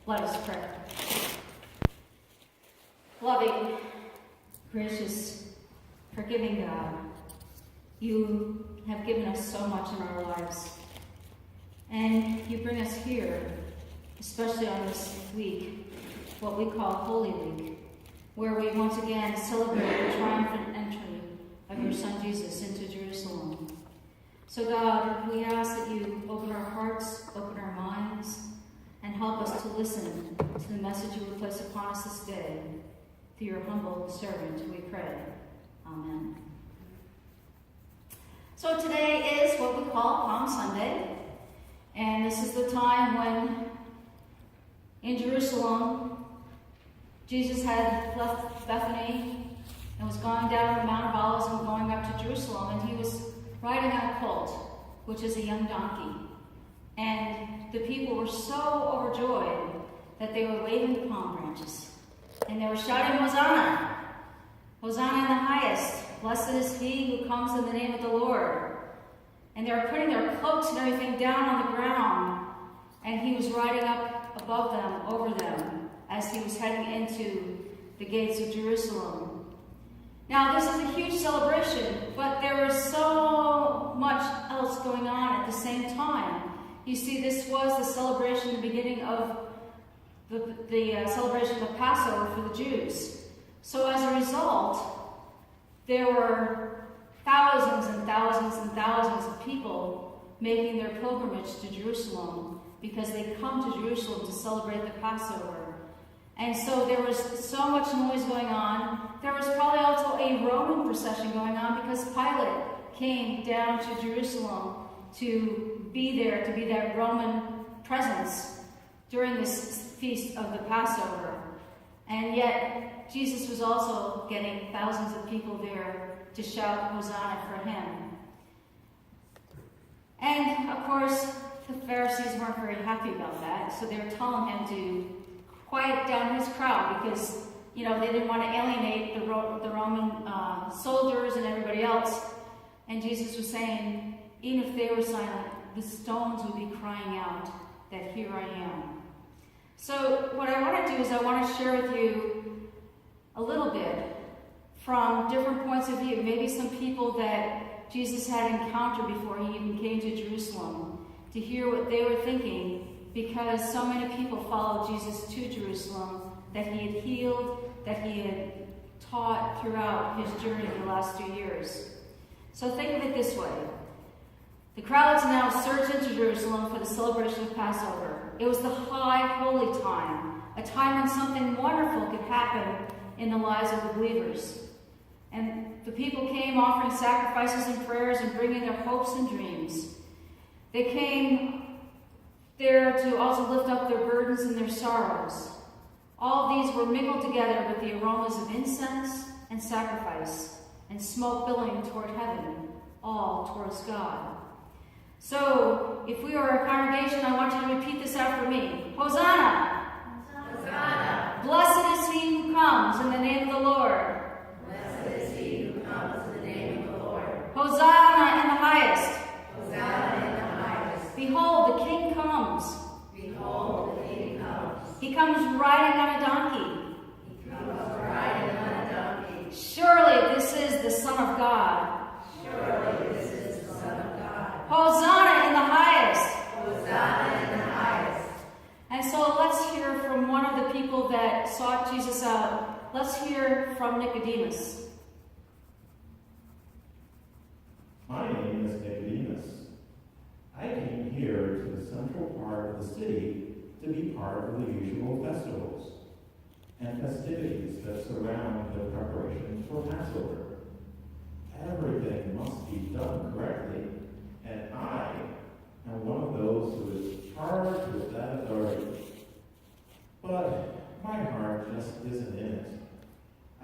Let us pray. Loving, gracious, forgiving God, you have given us so much in our lives. And you bring us here, especially on this week, what we call Holy Week, where we once again celebrate the triumphant entry of your Son Jesus into Jerusalem. So God, we ask that you open our hearts, open our minds, and help us to listen to the message you will place upon us this day. Through your humble servant, we pray. Amen. So today is what we call Palm Sunday, and this is the time when in Jerusalem, Jesus had left Bethany and was going down the Mount of Olives and going up to Jerusalem, and he was riding on a colt, which is a young donkey. And the people were so overjoyed that they were waving the palm branches. And they were shouting, Hosanna! Hosanna in the highest! Blessed is he who comes in the name of the Lord. And they were putting their cloaks and everything down on the ground. And he was riding up above them, over them, as he was heading into the gates of Jerusalem. Now, this is a huge celebration, but there was so much else going on at the same time. You see, this was the celebration, the beginning of the celebration of the Passover for the Jews. So as a result, there were thousands and thousands and thousands of people making their pilgrimage to Jerusalem because they come to Jerusalem to celebrate the Passover. And so there was so much noise going on. There was probably also a Roman procession going on because Pilate came down to Jerusalem to be there, to be that Roman presence during this feast of the Passover. And yet, Jesus was also getting thousands of people there to shout Hosanna for him. And, of course, the Pharisees weren't very happy about that, so they were telling him to quiet down his crowd because, they didn't want to alienate the Roman soldiers and everybody else. And Jesus was saying, even if they were silent, the stones would be crying out that here I am. So what I want to do is I want to share with you a little bit from different points of view, maybe some people that Jesus had encountered before he even came to Jerusalem, to hear what they were thinking, because so many people followed Jesus to Jerusalem that he had healed, that he had taught throughout his journey the last 2 years. So think of it this way. The crowds now surged into Jerusalem for the celebration of Passover. It was the high holy time, a time when something wonderful could happen in the lives of the believers. And the people came offering sacrifices and prayers and bringing their hopes and dreams. They came there to also lift up their burdens and their sorrows. All these were mingled together with the aromas of incense and sacrifice and smoke billowing toward heaven, all towards God. So, if we are a congregation, I want you to repeat this after me. Hosanna! Hosanna! Blessed is he who comes in the name of the Lord. Blessed is he who comes in the name of the Lord. Hosanna in the highest. Hosanna in the highest. Behold, the King comes. Behold, the King comes. He comes riding on a donkey. He comes riding on a donkey. Surely this is the Son of God. Surely this is the Son of God. Hosanna in the highest. Hosanna in the highest. And so let's hear from one of the people that sought Jesus out. Let's hear from Nicodemus. My name is Nicodemus. I came here to the central part of the city to be part of the usual festivals and festivities that surround the preparation for Passover. Everything must be done correctly, and I am one of those who is charged with that authority. But my heart just isn't in it.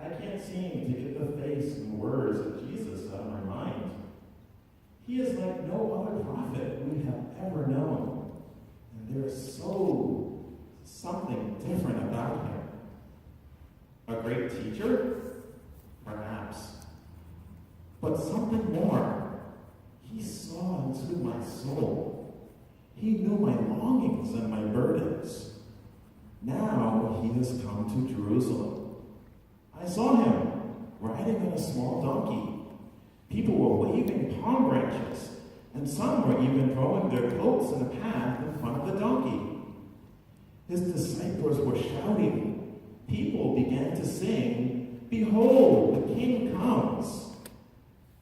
I can't seem to get the face and words of Jesus out of my mind. He is like no other prophet we have ever known, and there is something different about him. A great teacher? Perhaps. But something more. He saw into my soul. He knew my longings and my burdens. Now he has come to Jerusalem. I saw him riding on a small donkey. People were waving palm branches, and some were even throwing their cloaks in the path in front of the donkey. His disciples were shouting. People began to sing, "Behold, the King comes,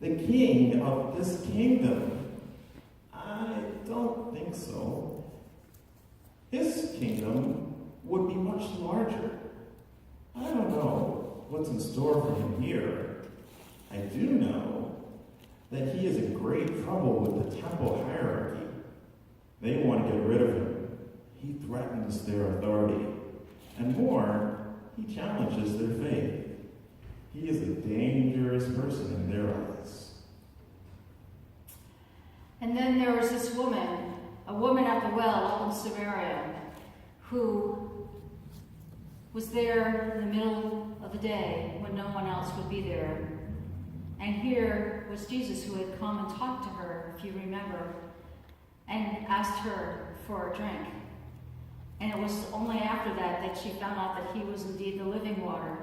the King of this kingdom." I don't think so. His kingdom would be much larger. I don't know what's in store for him here. I do know that he is in great trouble with the temple hierarchy. They want to get rid of him. He threatens their authority. And more, he challenges their faith. He is a dangerous person in their eyes. And then there was this woman, a woman at the well up in Samaria, who was there in the middle of the day when no one else would be there. And here was Jesus, who had come and talked to her, if you remember, and asked her for a drink. And it was only after that she found out that he was indeed the living water.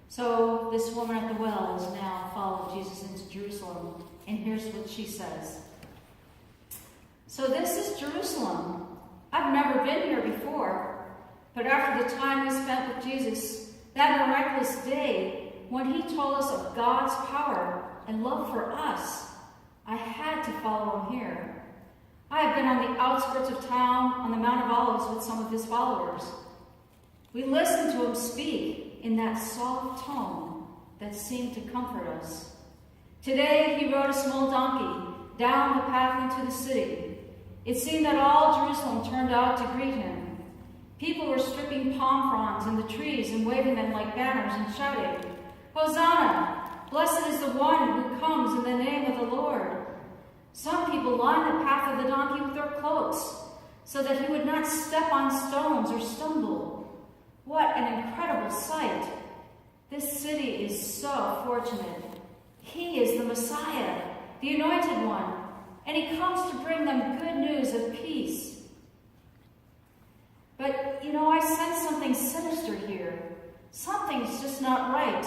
So this woman at the well has now followed Jesus into Jerusalem. And here's what she says. "So this is Jerusalem. I've never been here before. But after the time we spent with Jesus, that miraculous day, when he told us of God's power and love for us, I had to follow him here. I have been on the outskirts of town on the Mount of Olives with some of his followers. We listened to him speak in that soft tone that seemed to comfort us. Today he rode a small donkey down the path into the city. It seemed that all Jerusalem turned out to greet him. People were stripping palm fronds in the trees and waving them like banners and shouting, 'Hosanna! Blessed is the one who comes in the name of the Lord.' Some people lined the path of the donkey with their cloaks, so that he would not step on stones or stumble. What an incredible sight! This city is so fortunate. He is the Messiah, the Anointed One, and he comes to bring them good news of peace. But, I sense something sinister here. Something's just not right.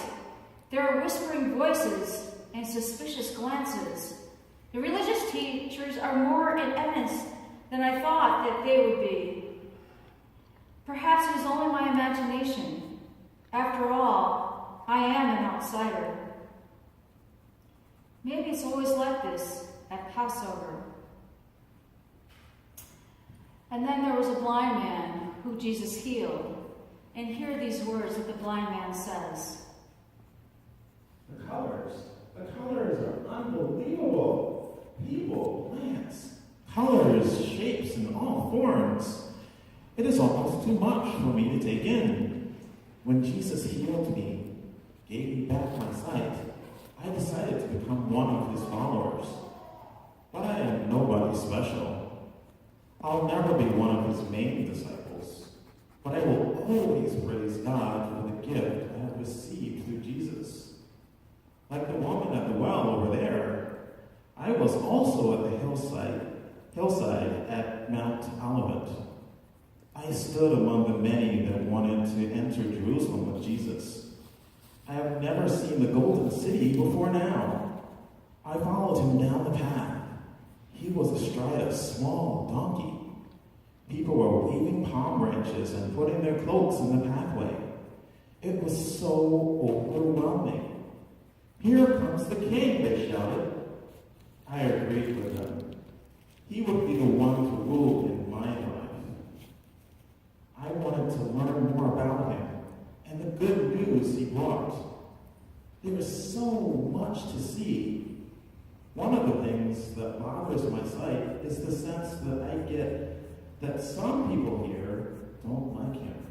There are whispering voices and suspicious glances. The religious teachers are more in evidence than I thought that they would be. Perhaps it was only my imagination. After all, I am an outsider. Maybe it's always like this at Passover." And then there was a blind man who Jesus healed. And hear these words that the blind man says. The colors are unbelievable. People, plants, colors, shapes, and all forms. It is almost too much for me to take in. When Jesus healed me, gave me back my sight, I decided to become one of his followers. But I am nobody special. I'll never be one of his main disciples, but I will always praise God for the gift I have received through Jesus. Like the woman at the well over there, I was also at the hillside at Mount Olivet. I stood among the many that wanted to enter Jerusalem with Jesus. I have never seen the Golden City before now. I followed him down the path. He was astride a small donkey. People were waving palm branches and putting their cloaks in the pathway. It was so overwhelming. "Here comes the king," they shouted. I agreed with them. He would be the one to rule in my life. I wanted to learn more about him and the good news he brought. There is so much to see. One of the things that bothers my sight is the sense that I get that some people here don't like him.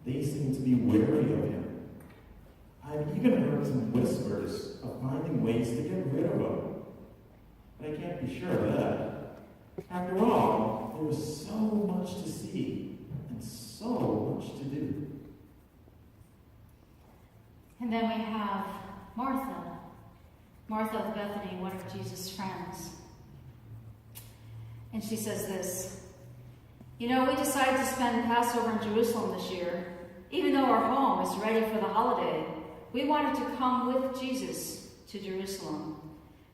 They seem to be wary of him. I've even heard some whispers of finding ways to get rid of him. But I can't be sure of that. After all, there is so much to see and so much to do. And then we have Martha of Bethany, one of Jesus' friends. And she says this, You know, we decided to spend Passover in Jerusalem this year. Even though our home is ready for the holiday, we wanted to come with Jesus to Jerusalem.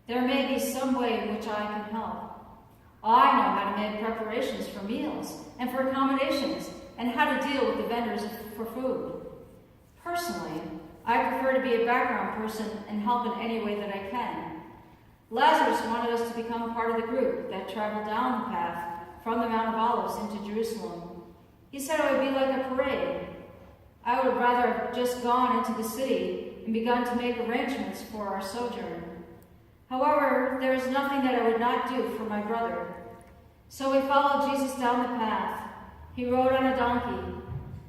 There may be some way in which I can help. I know how to make preparations for meals and for accommodations and how to deal with the vendors for food. Personally, I prefer to be a background person and help in any way that I can. Lazarus wanted us to become part of the group that traveled down the path from the Mount of Olives into Jerusalem. He said it would be like a parade. I would rather have just gone into the city and begun to make arrangements for our sojourn. However, there is nothing that I would not do for my brother. So we followed Jesus down the path. He rode on a donkey.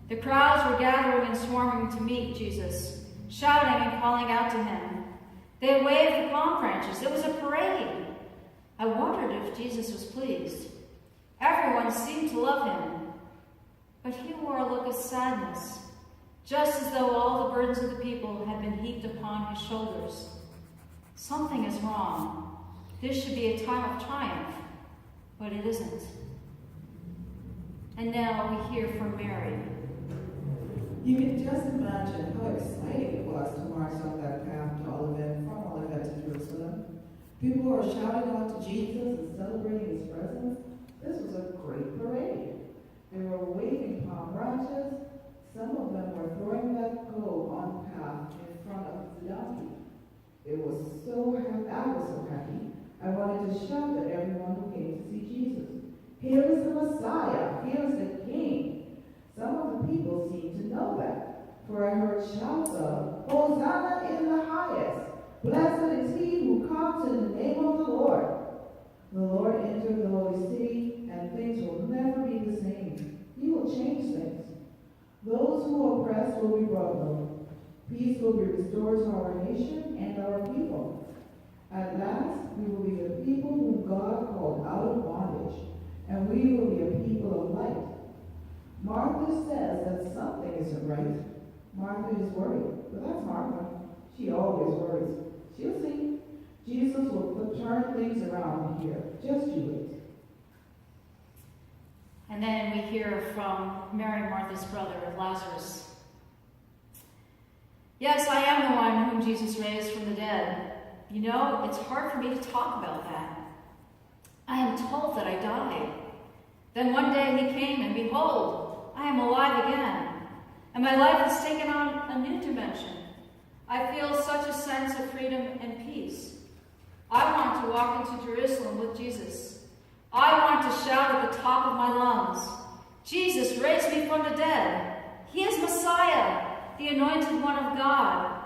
The crowds were gathering and swarming to meet Jesus, shouting and calling out to him. They waved the palm branches. It was a parade. I wondered if Jesus was pleased. Everyone seemed to love him, but he wore a look of sadness, just as though all the burdens of the people had been heaped upon his shoulders. Something is wrong. This should be a time of triumph, but it isn't. And now we hear from Mary. You can just imagine how exciting it was to march on that path to Olivet, from Olivet to Jerusalem. People were shouting out to Jesus and celebrating his presence. This was a great parade. They were waving palm branches. Some of them were throwing that globe on the path in front of the donkey. I was so happy. I wanted to shout at everyone who came to see Jesus. Here is the Messiah. Here is the King. Some of the people seemed to know that, for I heard shouts of, Hosanna in the highest. Blessed is he who comes in the name of the Lord. The Lord entered the holy city, and things will never be the same. He will change things. Those who oppress will be brought low. Peace will be restored to our nation and our people. At last, we will be the people whom God called out of bondage, and we will be a people of light. Martha says that something isn't right. Martha is worried, but that's Martha. She always worries. She'll see. Jesus will turn things around here. Just you wait. And then we hear from Mary, Martha's brother, Lazarus. Yes, I am the one whom Jesus raised from the dead. You know, it's hard for me to talk about that. I am told that I died. Then one day he came, and behold, I am alive again. And my life has taken on a new dimension. I feel such a sense of freedom and peace. I want to walk into Jerusalem with Jesus. I want to shout at the top of my lungs, Jesus raised me from the dead. He is Messiah, the anointed one of God.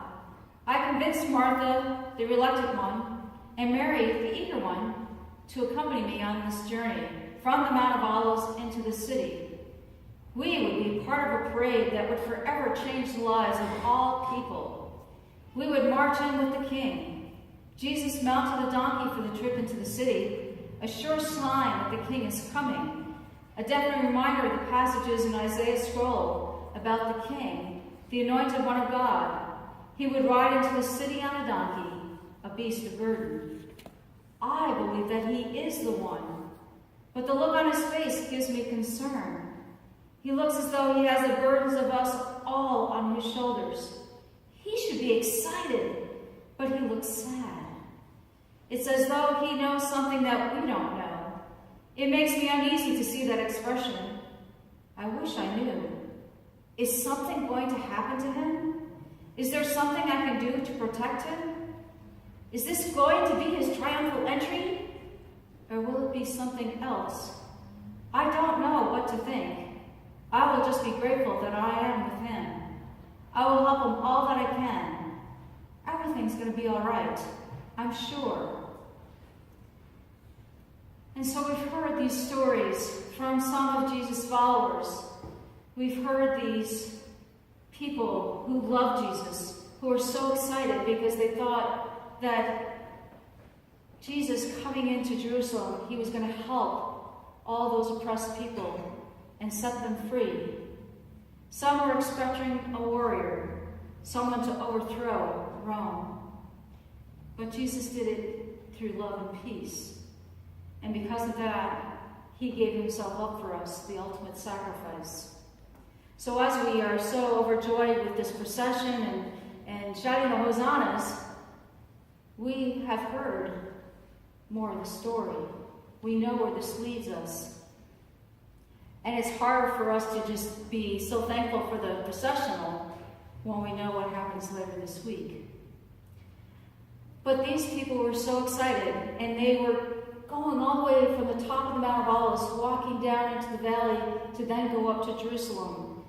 I convinced Martha, the reluctant one, and Mary, the eager one, to accompany me on this journey from the Mount of Olives into the city. We would be part of a parade that would forever change the lives of all people. We would march in with the King. Jesus mounted a donkey for the trip into the city, a sure sign that the King is coming, a definite reminder of the passages in Isaiah's scroll about the King, the anointed one of God. He would ride into the city on a donkey, a beast of burden. I believe that he is the one, but the look on his face gives me concern. He looks as though he has the burdens of us all on his shoulders. He should be excited, but he looks sad. It's as though he knows something that we don't know. It makes me uneasy to see that expression. I wish I knew. Is something going to happen to him? Is there something I can do to protect him? Is this going to be his triumphal entry? Or will it be something else? I don't know what to think. I will just be grateful that I am with him. I will help him all that I can. Everything's going to be all right, I'm sure. And so we've heard these stories from some of Jesus' followers. We've heard these people who love Jesus, who are so excited because they thought that Jesus coming into Jerusalem, he was going to help all those oppressed people and set them free. Some were expecting a warrior, someone to overthrow Rome. But Jesus did it through love and peace. And because of that, He gave himself up for us, the ultimate sacrifice. So as we are so overjoyed with this procession and shouting the hosannas, we have heard more of the story. We know where this leads us. And it's hard for us to just be so thankful for the processional when we know what happens later this week. But these people were so excited, and they were going all the way from the top of the Mount of Olives, walking down into the valley to then go up to Jerusalem.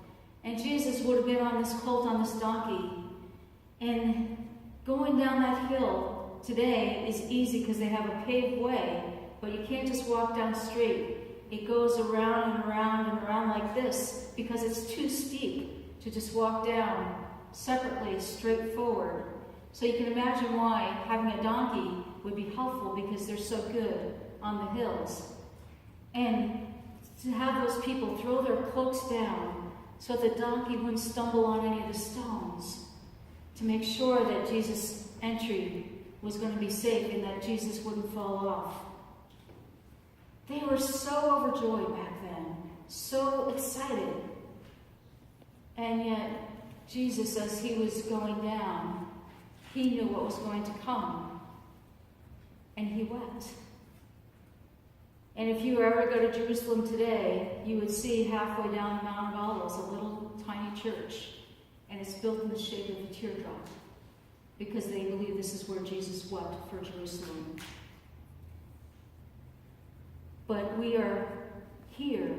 And Jesus would have been on this colt, on this donkey. And going down that hill today is easy because they have a paved way, but you can't just walk down straight. It goes around and around and around like this because it's too steep to just walk down separately, straight forward. So you can imagine why having a donkey would be helpful because they're so good on the hills. And to have those people throw their cloaks down so the donkey wouldn't stumble on any of the stones, to make sure that Jesus' entry was going to be safe and that Jesus wouldn't fall off. They were so overjoyed back then, so excited. And yet, Jesus, as he was going down, he knew what was going to come. And he wept. And if you ever go to Jerusalem today, you would see halfway down the Mount of Olives a little tiny church. And it's built in the shape of a teardrop. Because they believe this is where Jesus wept for Jerusalem. But we are here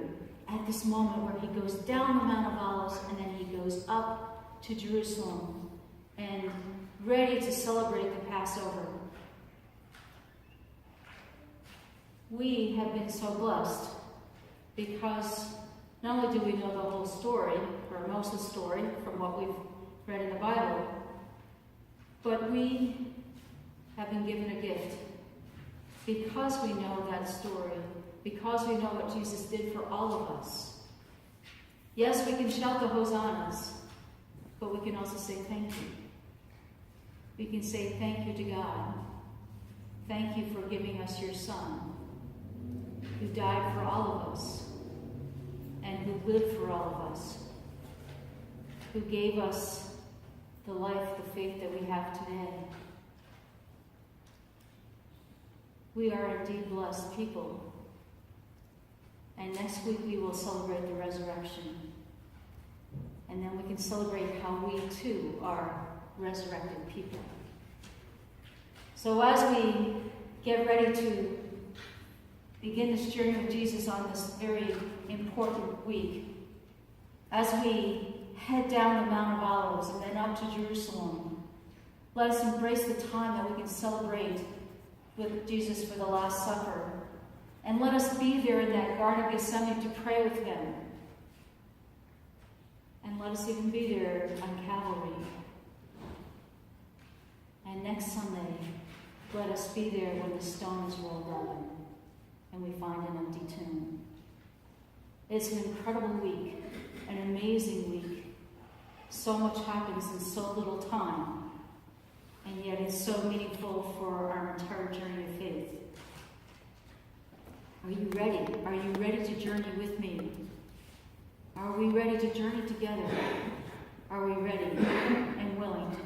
at this moment where he goes down the Mount of Olives and then he goes up to Jerusalem and ready to celebrate the Passover. We have been so blessed because not only do we know the whole story, or most of the story from what we've read in the Bible, but we have been given a gift because we know that story, because we know what Jesus did for all of us. Yes, we can shout the hosannas, but we can also say thank you. We can say thank you to God. Thank you for giving us your Son, who died for all of us, and who lived for all of us, who gave us the life, the faith that we have today. We are indeed blessed people. And next week we will celebrate the resurrection. And then we can celebrate how we too are resurrected people. So as we get ready to begin this journey with Jesus on this very important week, as we head down the Mount of Olives and then up to Jerusalem, let us embrace the time that we can celebrate with Jesus for the Last Supper. And let us be there in that Garden of Gethsemane to pray with him. And let us even be there on Calvary. And next Sunday, let us be there when the stone is rolled open and we find an empty tomb. It's an incredible week, an amazing week. So much happens in so little time, and yet it's so meaningful for our entire journey of faith. Are you ready? Are you ready to journey with me? Are we ready to journey together? Are we ready and willing to